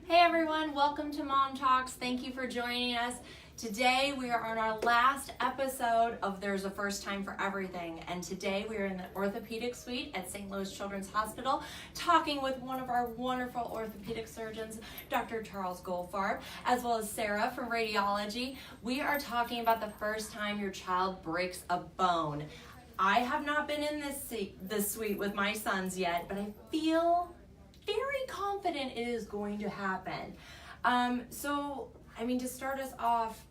Hey everyone, welcome to Mom Talks. Thank you for joining us. Today we are on our last episode of There's a First Time for Everything, and today we are in the orthopedic suite at St. Louis Children's Hospital talking with one of our wonderful orthopedic surgeons, Dr. Charles Goldfarb, as well as Sarah from radiology. We are talking about the first time your child breaks a bone. I have not been in this suite with my sons yet, but I feel very confident it is going to happen. To start us off,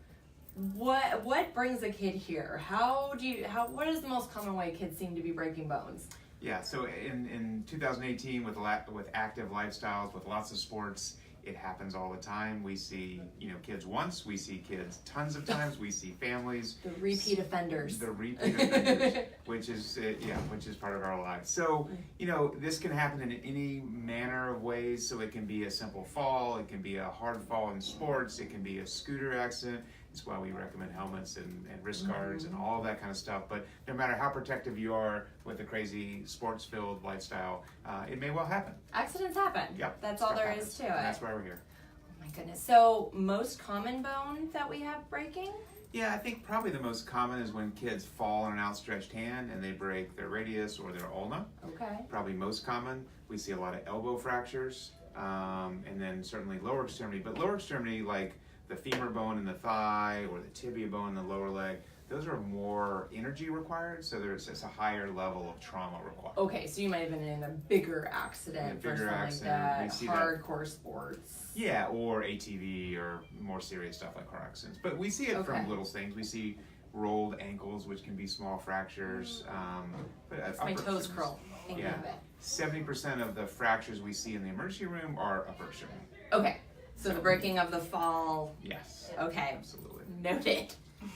what brings a kid here? What is the most common way kids seem to be breaking bones? Yeah, so in 2018 with active lifestyles, with lots of sports, it happens all the time. We see, kids once, we see kids tons of times, we see families. The repeat offenders. which is part of our lives. So, this can happen in any manner of ways. So it can be a simple fall, it can be a hard fall in sports, it can be a scooter accident. It's why we recommend helmets and wrist guards and all of that kind of stuff. But no matter how protective you are with a crazy sports-filled lifestyle, it may well happen. Accidents happen. Yep. That's all there is to it. And that's why we're here. Oh my goodness. So most common bone that we have breaking? Yeah, I think probably the most common is when kids fall on an outstretched hand and they break their radius or their ulna. Okay. Probably most common. We see a lot of elbow fractures, and then certainly lower extremity. But lower extremity, like the femur bone in the thigh or the tibia bone in the lower leg, those are more energy required, so there's a higher level of trauma required. Okay, so you might have been in a bigger accident or something like that, hardcore sports. Yeah, or ATV or more serious stuff like car accidents. But we see it from little things. We see rolled ankles, which can be small fractures. My toes curl. Yeah, 70% of the fractures we see in the emergency room are upper extremity. Okay. So the breaking of the fall. Yes. Okay. Absolutely. Noted.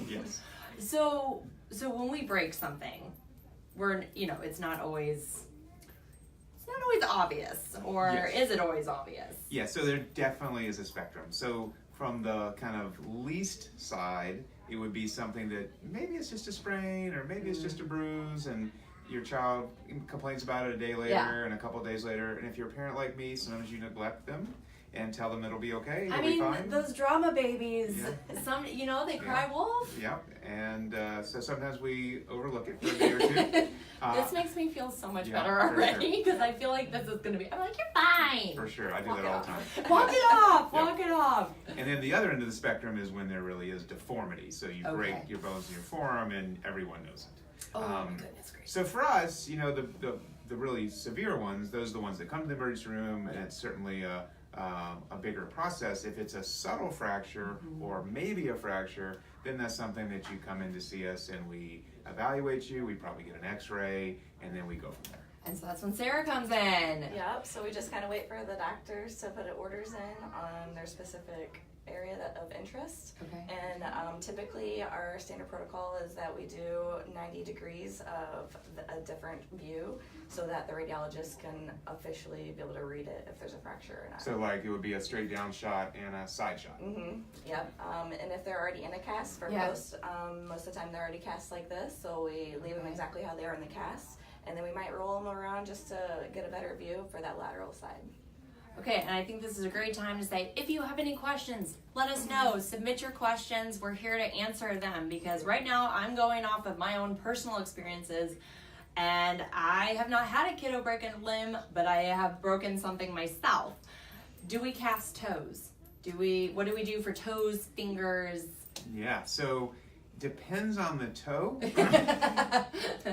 Yes. So when we break something, it's not always obvious, or yes. Is it always obvious? Yeah. So there definitely is a spectrum. So from the kind of least side, it would be something that maybe it's just a sprain, or maybe it's just a bruise, and your child complains about it a day later and a couple of days later. And if you're a parent like me, sometimes you neglect them and tell them it'll be okay. Be fine. Those drama babies, they cry wolf. Yep, and so sometimes we overlook it for a day or two. This makes me feel so much better already, because I feel like this is going to be, I'm like, you're fine. For sure, I do that all the time. Walk it off. And then the other end of the spectrum is when there really is deformity. So you break your bones in your forearm and everyone knows it. Oh my goodness gracious. So for us, the really severe ones, those are the ones that come to the emergency room, and it's certainly a bigger process. If it's a subtle fracture or maybe a fracture, then that's something that you come in to see us and we evaluate you. We probably get an x-ray and then we go from there. And so that's when Sarah comes in. Yep, so we just kind of wait for the doctors to put orders in on their specific area of interest. Okay. And typically our standard protocol is that we do 90 degrees of a different view so that the radiologist can officially be able to read it if there's a fracture or not. So like it would be a straight down shot and a side shot. Yep. And if they're already in a cast, for most of the time they're already cast like this, so we leave them exactly how they are in the cast, and then we might roll them around just to get a better view for that lateral side. Okay, and I think this is a great time to say, if you have any questions, let us know. Submit your questions. We're here to answer them, because right now I'm going off of my own personal experiences, and I have not had a kiddo break a limb, but I have broken something myself. Do we cast toes? What do we do for toes, fingers? Yeah, so depends on the toe.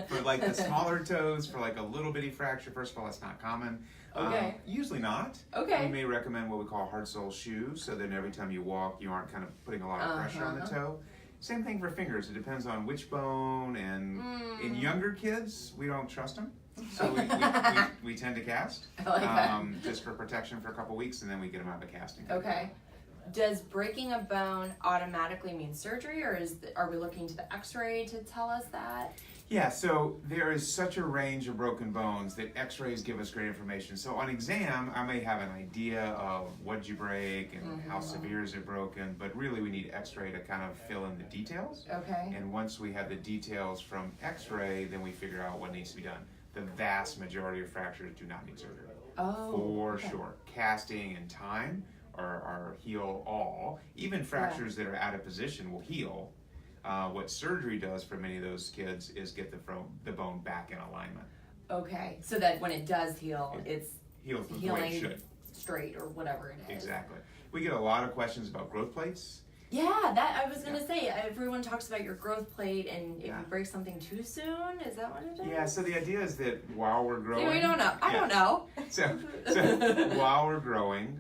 For like the smaller toes, for like a little bitty fracture, first of all, that's not common. Okay. Usually not. Okay. We may recommend what we call hard sole shoes, so then every time you walk, you aren't kind of putting a lot of pressure on the toe. Same thing for fingers. It depends on which bone, and in younger kids, we don't trust them. So we tend to cast, just for protection for a couple weeks, and then we get them out of casting. Okay. Does breaking a bone automatically mean surgery, or are we looking to the x-ray to tell us that? Yeah, so there is such a range of broken bones that x-rays give us great information. So on exam, I may have an idea of what did you break and how severe is it broken, but really we need x-ray to kind of fill in the details. Okay. And once we have the details from x-ray, then we figure out what needs to be done. The vast majority of fractures do not need surgery. Oh. For sure. Casting and time are heal all. Even fractures that are out of position will heal. What surgery does for many of those kids is get the bone back in alignment. Okay, so that when it does heal, it's heals the way it should. Straight or whatever it is. Exactly. We get a lot of questions about growth plates. Yeah, that I was gonna say. Everyone talks about your growth plate, and if you break something too soon, is that what it is? Yeah. So the idea is that while we're growing, we don't know. I don't know. So while we're growing,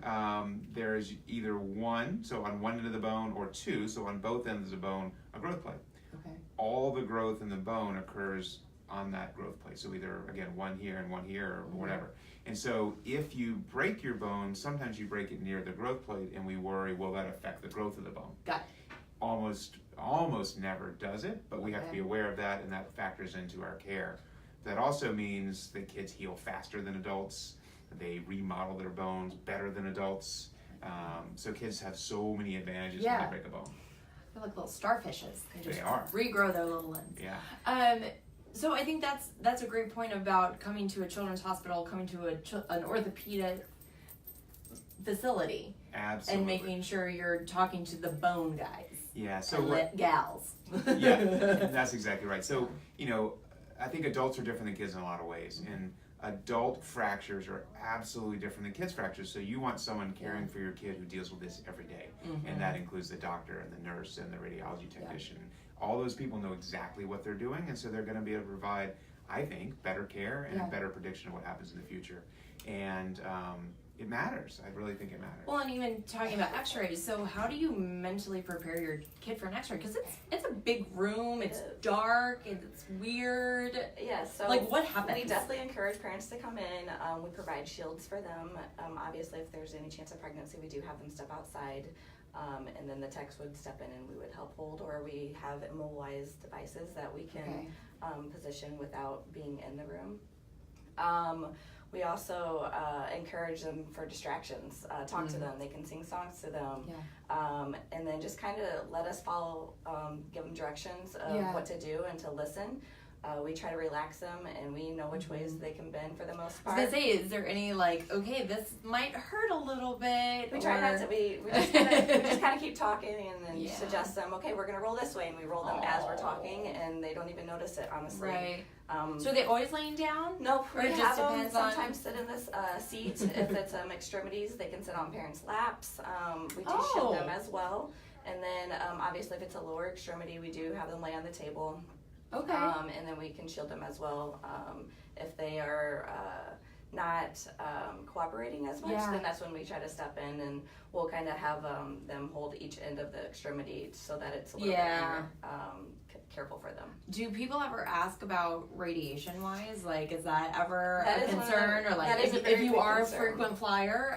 there's either one, so on one end of the bone, or two, so on both ends of the bone, a growth plate. Okay. All the growth in the bone occurs on that growth plate. So either, again, one here and one here, or whatever. And so if you break your bone, sometimes you break it near the growth plate, and we worry, will that affect the growth of the bone? Got it. Almost never does it, but we have to be aware of that, and that factors into our care. That also means that kids heal faster than adults. They remodel their bones better than adults. So kids have so many advantages when they break a bone. I feel like little starfishes. They are. Regrow their little ends. Yeah. So I think that's a great point about coming to a children's hospital, coming to an orthopedic facility. Absolutely. And making sure you're talking to the bone guys. Yeah. So gals. Yeah, that's exactly right. So, I think adults are different than kids in a lot of ways. And adult fractures are absolutely different than kids fractures. So you want someone caring for your kid who deals with this every day. And that includes the doctor and the nurse and the radiology technician. All those people know exactly what they're doing, and so they're going to be able to provide, I think, better care and a better prediction of what happens in the future. And it matters. I really think it matters. Well, and even talking about x-rays, so how do you mentally prepare your kid for an x-ray? Because it's a big room, it's dark, it's weird. Yeah, so like what happens? We definitely encourage parents to come in. We provide shields for them. Obviously, if there's any chance of pregnancy, we do have them step outside. And then the techs would step in and we would help hold, or we have immobilized devices that we can position without being in the room. We also encourage them for distractions, talk to them, they can sing songs to them, and then just kind of let us follow, give them directions of what to do and to listen. We try to relax them, and we know which ways they can bend for the most part. I was gonna say, is there any okay, this might hurt a little bit? We try not to. We just kind of keep talking and then suggest them. Okay, we're gonna roll this way, and we roll them as we're talking, and they don't even notice it, honestly. Right. So are they always laying down? Nope. Or We it have just them depends sometimes sit in this seat. If it's extremities, they can sit on parents' laps. We do shield them as well, and then obviously if it's a lower extremity, we do have them lay on the table. Okay. And then we can shield them as well. If they are not cooperating as much, then that's when we try to step in, and we'll kind of have them hold each end of the extremity so that it's a little bit more careful for them. Do people ever ask about radiation wise? Like, is that ever a concern? Or like, if you are a frequent flyer?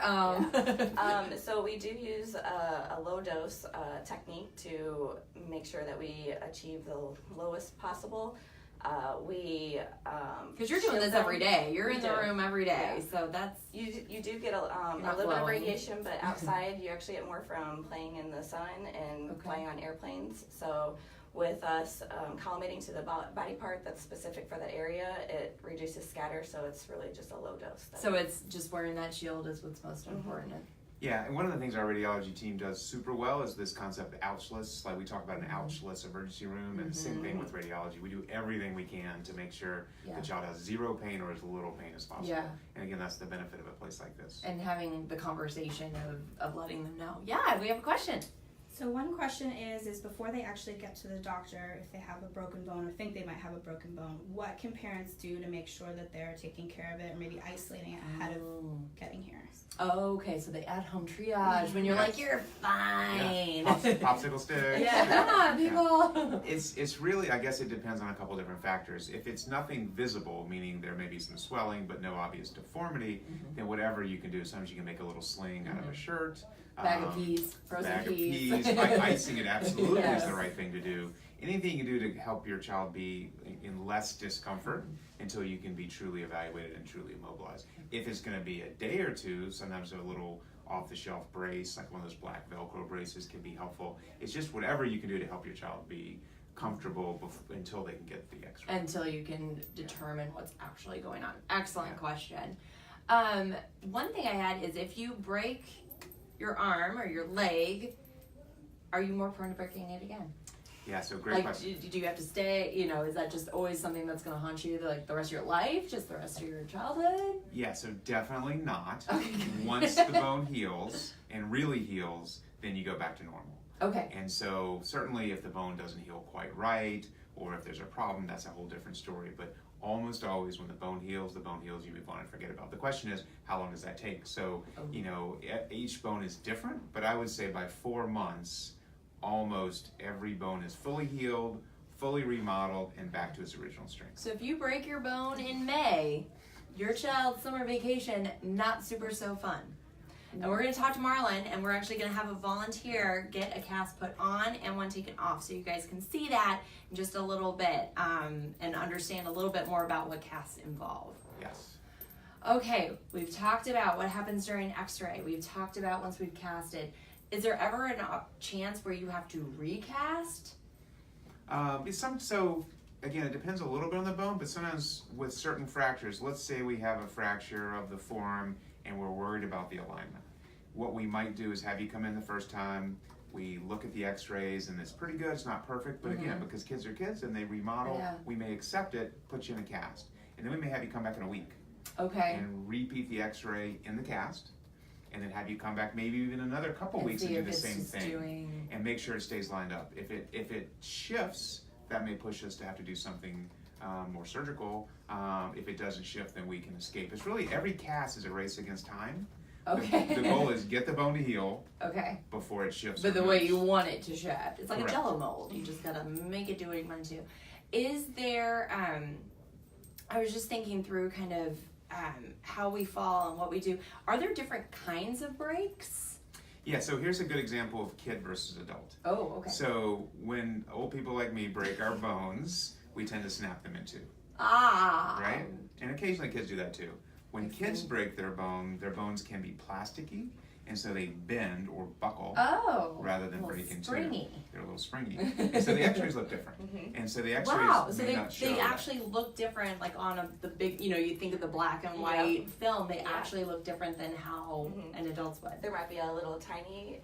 So we do use a low dose technique to make sure that we achieve the lowest possible. Because you're doing this every day. You're in the room every day, so that's you do get a little bit of radiation, but outside you actually get more from playing in the sun and flying on airplanes. So with us collimating to the body part that's specific for that area, it reduces scatter, so it's really just a low dose. So it's just wearing that shield is what's most important. Yeah, and one of the things our radiology team does super well is this concept of ouchless. Like we talk about an ouchless emergency room, and the same thing with radiology. We do everything we can to make sure the child has zero pain or as little pain as possible. Yeah. And again, that's the benefit of a place like this. And having the conversation of letting them know. Yeah, we have a question. So one question is before they actually get to the doctor, if they have a broken bone or think they might have a broken bone, what can parents do to make sure that they're taking care of it or maybe isolating it ahead of getting here? Okay, so the at-home triage when you're like, you're fine. Popsicle sticks. Come on, people. It's really, I guess it depends on a couple different factors. If it's nothing visible, meaning there may be some swelling but no obvious deformity, then whatever you can do. Sometimes you can make a little sling out of a shirt. Bag of peas, frozen peas. Icing it absolutely is the right thing to do. Anything you can do to help your child be in less discomfort until you can be truly evaluated and truly immobilized. If it's going to be a day or two, sometimes a little off-the-shelf brace, like one of those black Velcro braces, can be helpful. It's just whatever you can do to help your child be comfortable until they can get the X-ray. Until you can determine what's actually going on. Excellent question. One thing I had is if you break your arm or your leg, are you more prone to breaking it again? Yeah, so great question. Do you have to stay, is that just always something that's going to haunt you like the rest of your life, just the rest of your childhood? Yeah, so definitely not. Okay. Once the bone heals and really heals, then you go back to normal. Okay. And so certainly if the bone doesn't heal quite right, or if there's a problem, that's a whole different story. But almost always when the bone heals, you move on and forget about it. The question is, how long does that take? So, each bone is different, but I would say by 4 months, almost every bone is fully healed, fully remodeled, and back to its original strength. So if you break your bone in May, your child's summer vacation, not super so fun. And we're going to talk to Marlon, and we're actually going to have a volunteer get a cast put on and one taken off, so you guys can see that in just a little bit and understand a little bit more about what casts involve. Yes. Okay, we've talked about what happens during x-ray. We've talked about once we've casted. Is there ever a chance where you have to recast? So again, it depends a little bit on the bone, but sometimes with certain fractures, let's say we have a fracture of the forearm and we're worried about the alignment. What we might do is have you come in the first time, we look at the x-rays and it's pretty good, it's not perfect, but again, because kids are kids and they remodel, we may accept it, put you in a cast. And then we may have you come back in a week. Okay. And repeat the x-ray in the cast. And then have you come back maybe even another couple weeks and do the same thing and make sure it stays lined up. If it shifts, that may push us to have to do something more surgical. If it doesn't shift, then we can escape. It's really, every cast is a race against time. Okay. The goal is get the bone to heal before it shifts. But the way you want it to shift. It's like Correct. a Jell-O mold. You just gotta make it do what you want to. Is there, I was just thinking through kind of how we fall and what we do. Are there different kinds of breaks? Yeah, so here's a good example of kid versus adult. Oh, okay. So when old people like me break our bones, we tend to snap them in two. Right? And occasionally kids do that too. When kids break their bones can be plasticky, and so they bend or buckle rather than break in two. They're a little springy. And so the x-rays look different. And so the x-rays may not show they that. actually look different, like on the big, you think of the black and white film, they actually look different than how an adult's would. There might be a little tiny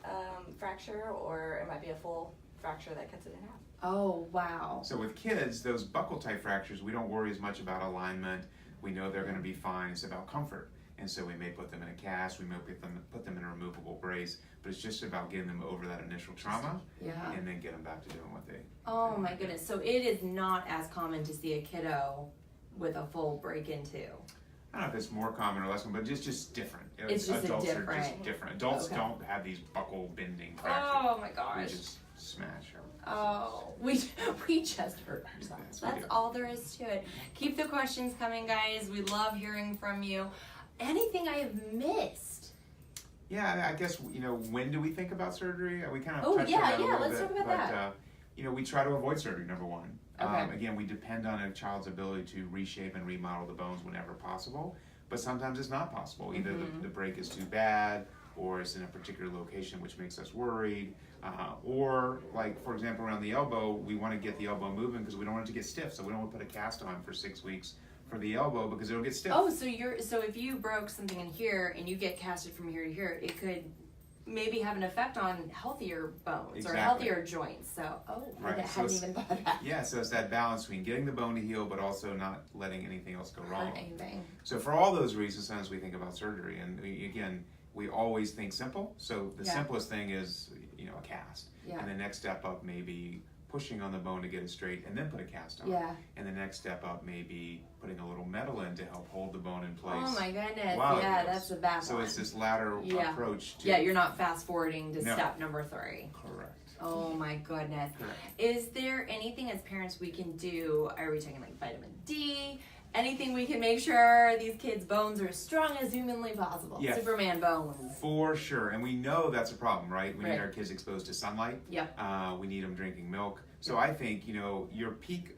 fracture, or it might be a full fracture that cuts it in half. Oh, wow. So with kids, those buckle type fractures, we don't worry as much about alignment. We know they're going to be fine. It's about comfort. And so we may put them in a cast, we may put them in a removable brace, but it's just about getting them over that initial trauma and then get them back to doing what they Oh my goodness. So it is not as common to see a kiddo with a full break-in too. I don't know if it's more common or less common, but it's just different. It's just Adults different. are just different. Adults don't have these buckle bending fractures. Oh my gosh. We just smash them. Oh, we just hurt ourselves. That's all there is to it. Keep the questions coming, guys. We love hearing from you. Anything I have missed? Yeah, I guess, when do we think about surgery? We kind of touched on that a little let's bit, talk about that. We try to avoid surgery, number one. Okay. Again, we depend on a child's ability to reshape and remodel the bones whenever possible, but sometimes it's not possible. Either the break is too bad, or it's in a particular location which makes us worried, or like, for example, around the elbow, we want to get the elbow moving because we don't want it to get stiff, so we don't want to put a cast on for 6 weeks for the elbow because it'll get stiff. Oh, so if you broke something in here and you get casted from here to here, it could maybe have an effect on healthier bones or healthier joints. So, I hadn't even thought of that. Yeah, so it's that balance between getting the bone to heal but also not letting anything else go wrong. Anything. So for all those reasons, sometimes we think about surgery, and we always think simple. So the simplest thing is, a cast. Yeah. And the next step up may be pushing on the bone to get it straight and then put a cast on. Yeah. And the next step up may be putting a little metal in to help hold the bone in place. Oh my goodness. Wow, Yeah, that's the bad one. So it's this ladder approach to... Yeah, you're not fast forwarding to step number 3. Correct. Oh my goodness. Correct. Is there anything as parents we can do? Are we talking like vitamin D? Anything we can make sure these kids' bones are as strong as humanly possible? Yeah. Superman bones. For sure. And we know that's a problem, right? We need our kids exposed to sunlight. Yep. We need them drinking milk. So I think, your peak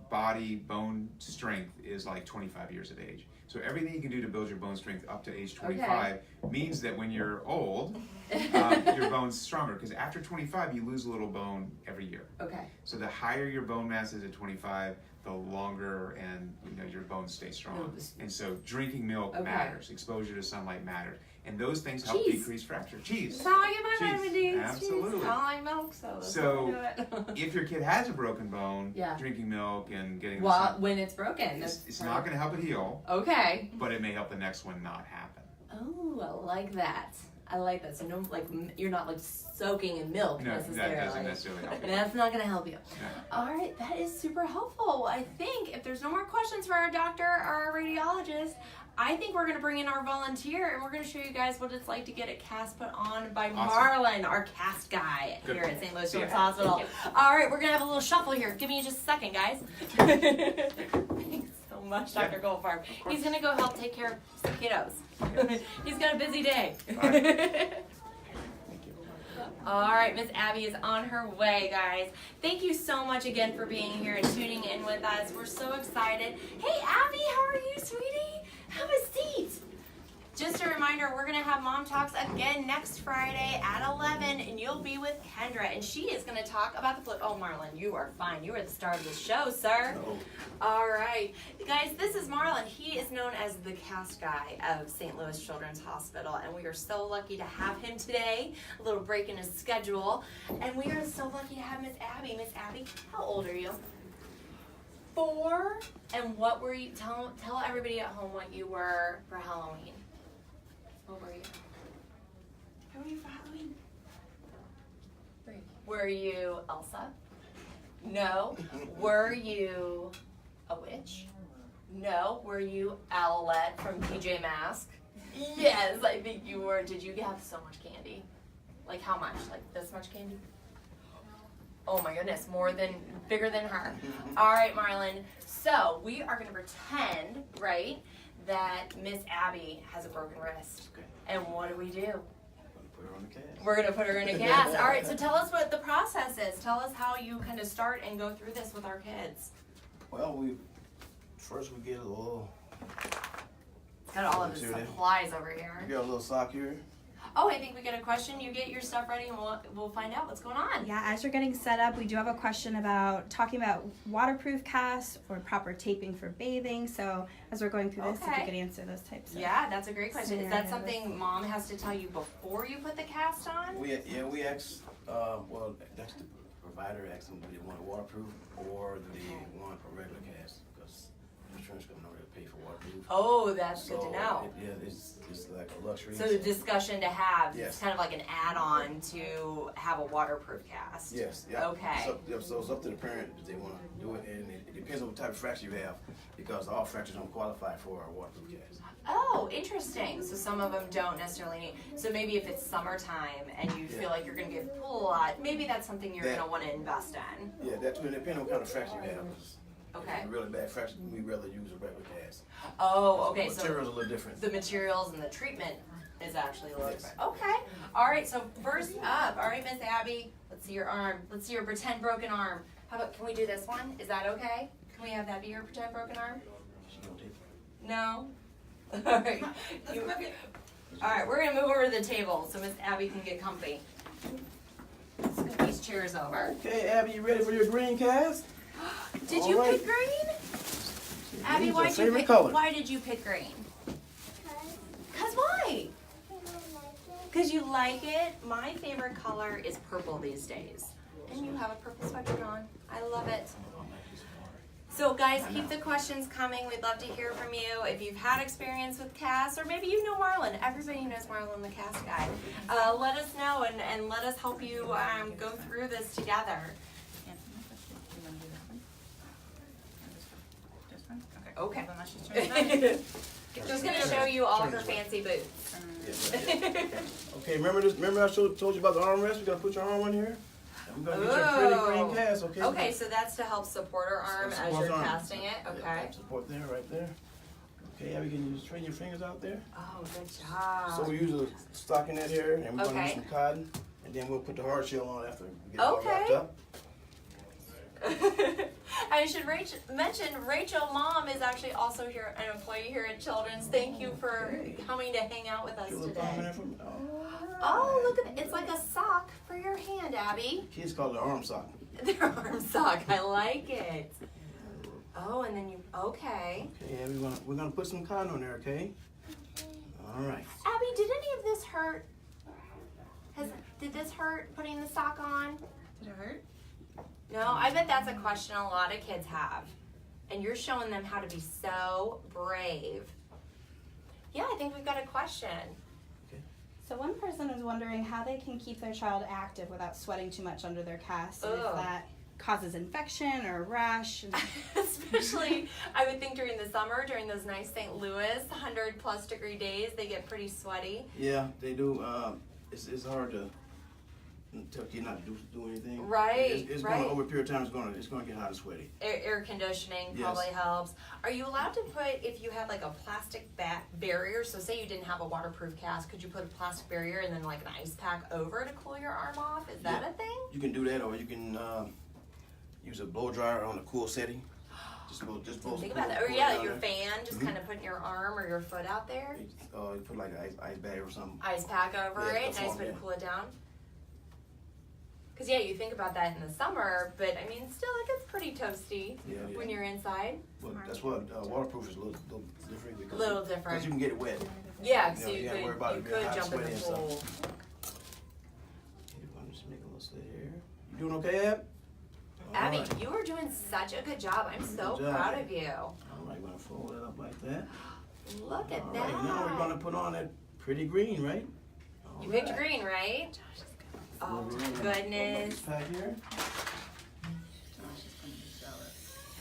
body bone strength is like 25 years of age. So everything you can do to build your bone strength up to age 25 means that when you're old, your bone's stronger. Because after 25, you lose a little bone every year. Okay. So the higher your bone mass is at 25, the longer and your bones stay strong. And so drinking milk matters. Exposure to sunlight matters. And those things help Cheese. decrease fracture. Cheese. That's how I get my Cheese. vitamin D. Absolutely. Cheese. I don't like milk, so that's So, how I do it. If your kid has a broken bone, Yeah. drinking milk and getting Well, when it's broken, it's not going to help it heal, okay. but it may help the next one not happen. Oh, I like that. I like that. So no, like you're not like soaking in milk No, necessarily. that doesn't necessarily help you. That's not going to help you. No. All right, that is super helpful. I think if there's no more questions for our doctor or our radiologist, I think we're going to bring in our volunteer and we're going to show you guys what it's like to get a cast put on by Awesome. Marlon, our cast guy Good. here at St. Louis See ya. Children's Hospital. All right, we're going to have a little shuffle here. Give me just a second, guys. Thanks so much, Dr. Goldfarb. He's going to go help take care of some kiddos. He's got a busy day. All right, Miss Abby is on her way, guys. Thank you so much again for being here and tuning in with us. We're so excited. Hey, Abby, how are you, sweetie? Have a seat. Just a reminder, we're going to have Mom Talks again next Friday at 11, and you'll be with Kendra, and she is going to talk about the flu. Oh, Marlon, you are fine. You are the star of the show, sir. No. All right. Guys, this is Marlon. He is known as the cast guy of St. Louis Children's Hospital, and we are so lucky to have him today. A little break in his schedule. And we are so lucky to have Miss Abby. Miss Abby, how old are you? 4. And what were you? Tell everybody at home what you were for Halloween. What were you? How were you for Halloween? Were you Elsa? No. Were you a witch? No. Were you Owlette from PJ Masks? Yes, I think you were. Did you have so much candy? Like how much? Like this much candy? Oh my goodness, bigger than her. All right, Marlon. So we are gonna pretend, right, that Miss Abby has a broken wrist. Okay. And what do? Put her on the cast. We're gonna put her in a cast. All right, so tell us what the process is. Tell us how you kind of start and go through this with our kids. Well, we get a little. Got all of the Material. supplies over here. We got a little sock here. Oh, I think we got a question. You get your stuff ready and we'll find out what's going on. Yeah, as you're getting set up, we do have a question about talking about waterproof casts or proper taping for bathing. So as we're going through this, if Okay. you could answer those types of Yeah, that's a great question. Is that scenarios. something Mom has to tell you before you put the cast on? We asked. Well, that's the provider asked them, do they want a waterproof or do they want a regular cast? Because insurance company don't really pay for waterproof. Oh, that's good to So, know. It's like a luxury. So the discussion to have, Yes. it's kind of like an add-on to have a waterproof cast. Yes. Yeah. Okay. So it's up to the parent if they want to do it, and it depends on what type of fracture you have, because all fractures don't qualify for a waterproof cast. Oh, interesting. So some of them don't necessarily need. So maybe if it's summertime and you feel like you're going to get a lot, maybe that's something you're That- going to want to invest in. Yeah, that's going to depend on what kind of fracture you have. Okay. If it's a really bad fracture, we rather use a regular cast. Oh, okay. The So material's a little different. the materials and the treatment is actually a little Yes. different. Okay. All right. So first up, all right, Miss Abby, let's see your arm. Let's see your pretend broken arm. How about, can we do this one? Is that okay? Can we have that be your pretend broken arm? She gonna take it. No? All right. All right, we're going to move over to the table so Miss Abby can get comfy. Let's scoot these chairs over. Okay, Abby, you ready for your green cast? Did All you right. pick green? Abby, Green's your why did favorite color. why did you pick green? Cause why? Cause you like it. My favorite color is purple these days, and you have a purple sweatshirt on. I love it. So guys, keep the questions coming. We'd love to hear from you. If you've had experience with Cass, or maybe you know Marlon. Everybody knows Marlon, the Cass guy. Let us know and let us help you go through this together. Okay. She's gonna show you all of her fancy boots. Okay, remember this? Remember I told you about the armrest? We gotta put your arm on here. And we're gonna get your pretty green cast, okay? Okay, so that's to help support her arm as Support you're arm. casting it. Yeah, Okay. support there, right there. Okay, Abby, can you straighten your fingers out there? Oh, good job. So we use a stockinette here, and we're gonna Okay. use some cotton, and then we'll put the hard shell on after we get it all wrapped Okay. up. I should mention Rachel Mom is actually also here, an employee here at Children's. Thank you for coming to hang out with us Get a little palm in today. there for me. Oh, look at it. It's like a sock for your hand, Abby. Kids call it an arm sock. Their arm sock. I like it. Oh, and then you, okay. Okay, Abby, we're gonna put some cotton on there, okay? All right. Abby, did any of this hurt? Did this hurt, putting the sock on? Did it hurt? No, I bet that's a question a lot of kids have. And you're showing them how to be so brave. Yeah, I think we've got a question. So one person is wondering how they can keep their child active without sweating too much under their cast, and if Ugh. that causes infection or a rash. Especially, I would think during the summer, during those nice St. Louis 100+ degree days, they get pretty sweaty. Yeah, they do. It's hard to tell you not to do anything. Right, It's right. going over a period of time. It's going to get hot and sweaty. Air conditioning Yes. probably helps. Are you allowed to put, if you had like a plastic barrier, so say you didn't have a waterproof cast, could you put a plastic barrier and then like an ice pack over to cool your arm off? Is that a thing? You can do that, or you can use a blow dryer on a cool setting. Just blow. Think about that. Or blow yeah, down your there. fan, just kind of putting your arm or your foot out there. You put like an ice bag or something. Ice pack over Yeah, it, that's nice all, way to yeah. cool it down. Because yeah, you think about that in the summer, but I mean, still it gets pretty toasty Yeah, yeah. when you're inside. Well, that's what waterproof is a little different. Because Little different. Because you can get it wet. Yeah, You so know, you you gotta worry about it could being hot, jump in sweaty the and stuff. pool. Okay, I'm just making a little slit here. You doing okay, Ab? Abby, All right. you are doing such a good job. I'm so Good job. proud of you. All right, we're gonna fold it up like that. Look at All that. right, now we're gonna put on that pretty green, right? You All picked right. green, right? Oh We're my gonna put this goodness. pack here.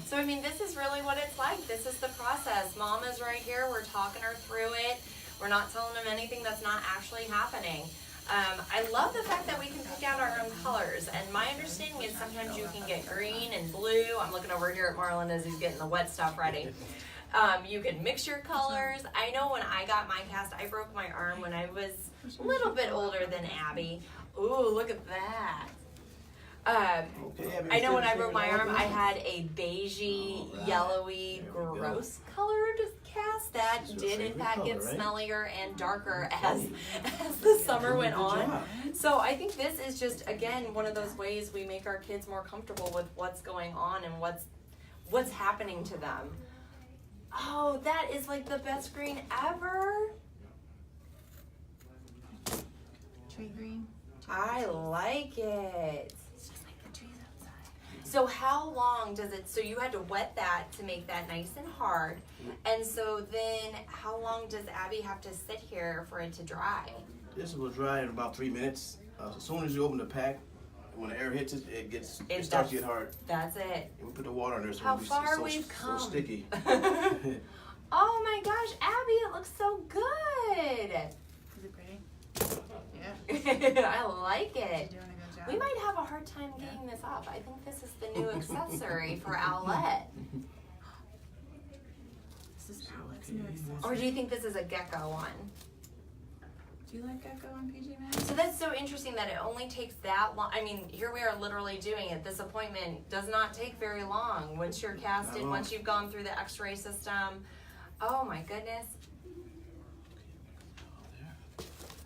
So I mean, this is really what it's like. This is the process. Mom is right here. We're talking her through it. We're not telling them anything that's not actually happening. I love the fact that we can pick out our own colors. And my understanding is sometimes you can get green and blue. I'm looking over here at Marlon as he's getting the wet stuff ready. You can mix your colors. I know when I got my cast, I broke my arm when I was a little bit older than Abby. Ooh, look at that. Okay, Abby, I know when I finish broke my it arm, off. I had a beigey, Alright. yellowy, There we go. gross colored cast that This is your did in favorite fact get color, right? smellier and darker Okay. as the summer went Good on. job. So I think this is just, again, one of those ways we make our kids more comfortable with what's going on and what's happening to them. Oh, that is like the best green ever. Tree green. I like it. It's just like the trees outside. So how long does it, so you had to wet that to make that nice and hard. And so then how long does Abby have to sit here for it to dry? This will dry in about 3 minutes. As soon as you open the pack, when the air hits it, it starts does. to get hard. That's it. And we put the water in there so How it'll be far so, we've so come. sticky. Oh my gosh, Abby, it looks so good. Is it pretty? Yeah. I like You're it. doing a good job. We might have a hard time getting this off. I think this is the new accessory for Owlette. This is Alex new accessory. Or do you think this is a gecko one? Do you like Gecko on PG Masks? So that's so interesting that it only takes that long. I mean, here we are literally doing it. This appointment does not take very long. Once you're casted, No. once you've gone through the x-ray system. Oh my goodness.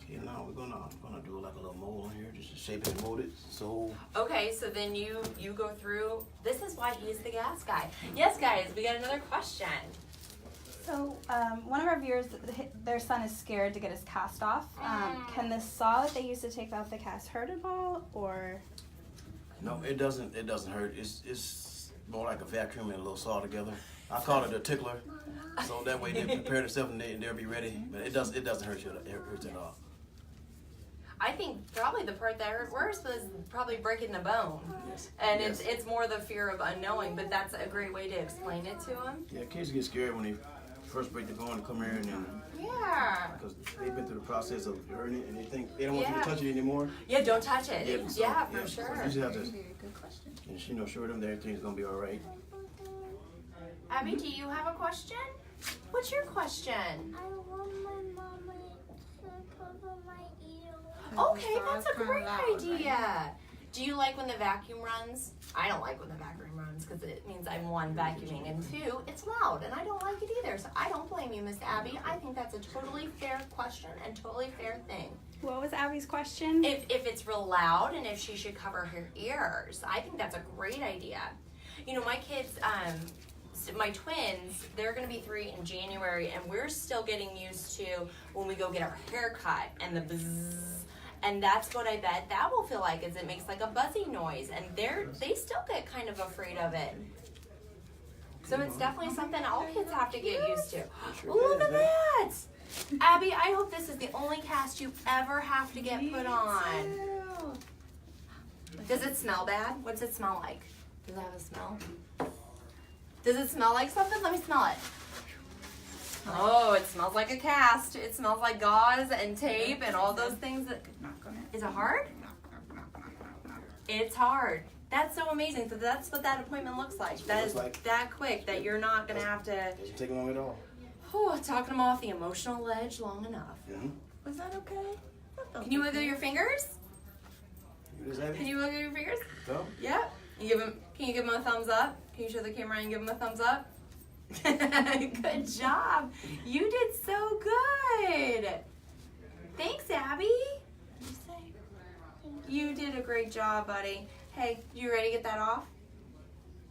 Okay, now we're gonna do like a little mold on here, just to shape it and mold it. So Okay, so then you go through. This is why he's the gas guy. Yes, guys, we got another question. So, one of our viewers, their son is scared to get his cast off. Can the saw that they use to take off the cast hurt at all, or? no, it doesn't hurt. It's more like a vacuum and a little saw together. I call it a tickler, so that way they prepare themselves and they'll be ready. But it doesn't hurt you. It hurts at all. I think probably the part that hurt worse was probably breaking the bone. Yes. And Yes. it's more the fear of unknowing, but that's a great way to explain it to him. Yeah, kids get scared when they first break the bone to come here and then Yeah. because they've been through the process of learning it and they think they don't want you Yeah. to touch it anymore. Yeah, don't touch it. Yeah, so- Yeah, for yeah, so sure. you just have to, Good question. and show them that everything's gonna be all right. Abby, do you have a question? What's your question? I want my mama to cover my ear. Okay, that's a great idea. Do you like when the vacuum runs? I don't like when the vacuum runs because it means I'm one, vacuuming, and two, it's loud, and I don't like it either. So I don't blame you, Miss Abby. I think that's a totally fair question and totally fair thing. What was Abby's question? If it's real loud and if she should cover her ears, I think that's a great idea. You know, my kids, my twins, they're gonna be 3 in January, and we're still getting used to when we go get our hair cut and the bzzz. And that's what I bet that will feel like, is it makes like a buzzing noise, and they still get kind of afraid of it. So it's definitely something all kids have to get used to. Look at that! Abby, I hope this is the only cast you ever have to get put on. Does it smell bad? What's it smell like? Does it have a smell? Does it smell like something? Let me smell it. Oh, it smells like a cast. It smells like gauze and tape and all those things. Is it hard? It's hard. That's so amazing. So that's what that appointment looks like. That is that quick that you're not going to have to... Doesn't take long at all. Oh, talking them off the emotional ledge long enough. Mm-hmm. Was that okay? Can you wiggle your fingers? Can you wiggle your fingers? No? Yeah. Can you give him a thumbs up? Can you show the camera and give him a thumbs up? Good job. You did so good. Thanks, Abby. You did a great job, buddy. Hey, you ready to get that off?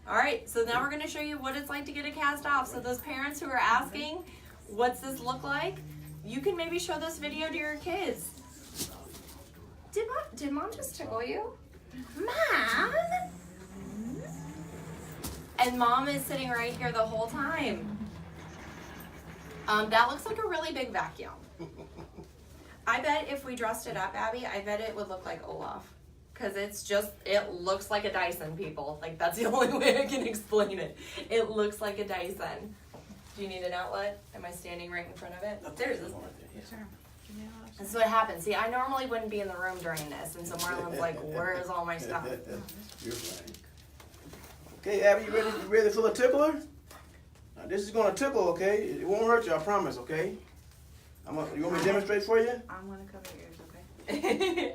All right, so now we're going to show you what it's like to get a cast off. So those parents who are asking, what's this look like? You can maybe show this video to your kids. Did mom just tickle you? Mom? And mom is sitting right here the whole time. That looks like a really big vacuum. I bet if we dressed it up, Abby, I bet it would look like Olaf. Because it looks like a Dyson, people. Like, that's the only way I can explain it. It looks like a Dyson. Do you need an outlet? Am I standing right in front of it? There's this. Sure. That's what happens. See, I normally wouldn't be in the room during this, and so Marlon's like, where is all my stuff? You're fine. Okay, Abby, you ready for the tickler? Now, this is gonna tickle, okay? It won't hurt you, I promise, okay? You want me to demonstrate for you? I'm gonna cover your ears, okay?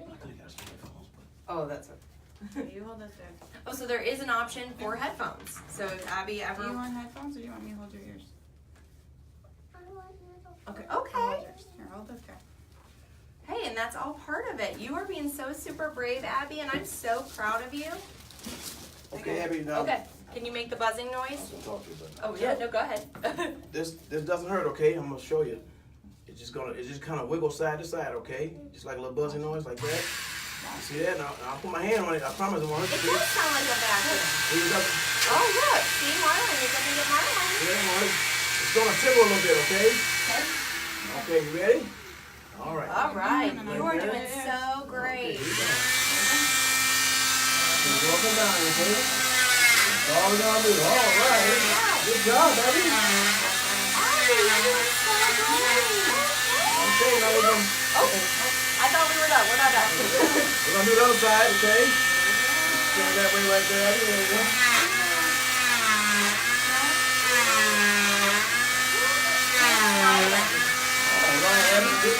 Oh, that's it. You hold this there. Oh, so there is an option for headphones. So if Abby Do you ever... want headphones or do you want me to hold your ears? Okay. I'll Okay. hold yours. Here, hold this there. Hey, and that's all part of it. You are being so super brave, Abby, and I'm so proud of you. Okay, Abby, now. Okay. Can you make the buzzing noise? I'm gonna talk to you, but Oh, yeah. No, go ahead. this doesn't hurt, okay? I'm gonna show you. It just kind of wiggle side to side, okay? Just like a little buzzing noise like that. You see that? Now I'll put my hand on it. I promise it won't hurt It you. does sound like a vacuum. See, it doesn't- Oh, look. See, Marlon. You're going to get Marlon. Yeah, it won't hurt. It's gonna tickle a little bit, okay? Okay. Okay, you ready? All right. All right. You are doing so great. Okay, here we go. So go up and down, okay? That's all we're gonna do. All right. Good job, baby. Abby, you're doing so great. Okay, now we're gonna. Oh, I thought we were done. We're not done. We're gonna do the other side, okay? Turn that way right there. There you go. All right, Abby.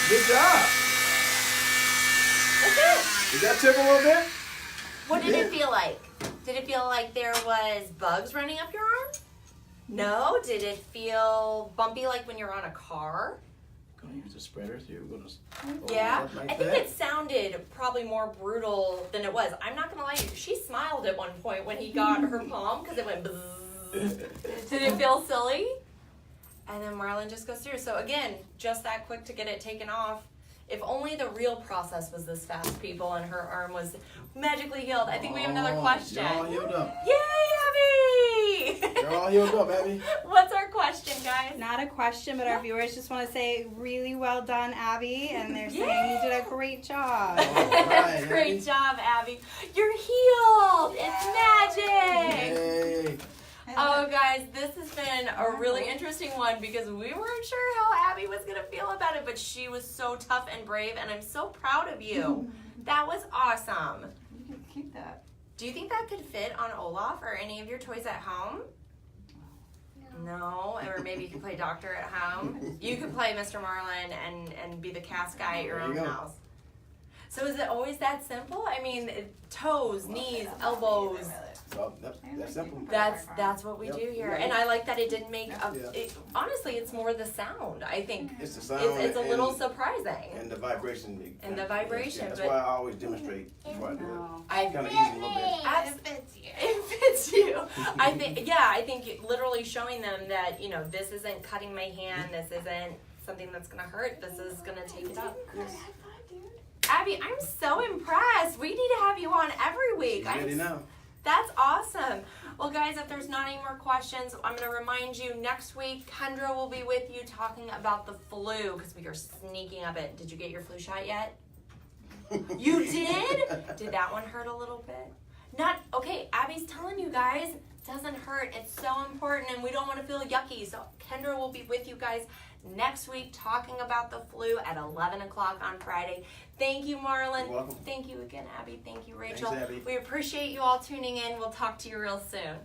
Good job. That's it. Did that tickle a little bit? What did it feel like? Did it feel like there was bugs running up your arm? No? Did it feel bumpy like when you're on a car? Gonna use the spreader here. We're gonna. Yeah? Like I think that. it sounded probably more brutal than it was. I'm not gonna lie to you. She smiled at one point when he got her palm because it went bzzz. Did it feel silly? And then Marlon just goes through. So again, just that quick to get it taken off. If only the real process was this fast, people, and her arm was magically healed. I think we have another question. You're all healed up. Yay, Abby! You're all healed up, Abby. What's our question, guys? Not a question, but our viewers just want to say really well done, Abby, and they're saying you did a great job. All right, Great Abby. job, Abby. You're healed. It's magic. Yay. Oh, guys, this has been a really interesting one because we weren't sure how Abby was going to feel about it, but she was so tough and brave, and I'm so proud of you. That was awesome. You can keep that. Do you think that could fit on Olaf or any of your toys at home? No, or maybe you could play doctor at home. You could play Mr. Marlin and be the cast guy at your There own you go. house. So is it always that simple? I mean, toes, knees, elbows. So that's simple. That's what we Yep. do here, Yeah. and I like that it didn't make. Yeah. Honestly, it's more the sound. I think It's the sound. it's a little and- surprising. And the vibration. And the vibration, Yeah, that's but- why I always demonstrate before I do it. No. I Kind of easy a little bit. It fits you. I think literally showing them that, you know, this isn't cutting my hand, this isn't something that's gonna hurt, this is gonna take it up. Yes. Abby, I'm so impressed. We need to have you on every week. She's ready now. That's awesome. Well, guys, if there's not any more questions, I'm going to remind you next week, Kendra will be with you talking about the flu because we are sneaking up it. Did you get your flu shot yet? You did? Did that one hurt a little bit? Not, okay, Abby's telling you guys, it doesn't hurt. It's so important and we don't want to feel yucky. So Kendra will be with you guys next week talking about the flu at 11 o'clock on Friday. Thank you, Marlon. You're welcome. Thank you again, Abby. Thank you, Rachel. Thanks, Abby. We appreciate you all tuning in. We'll talk to you real soon.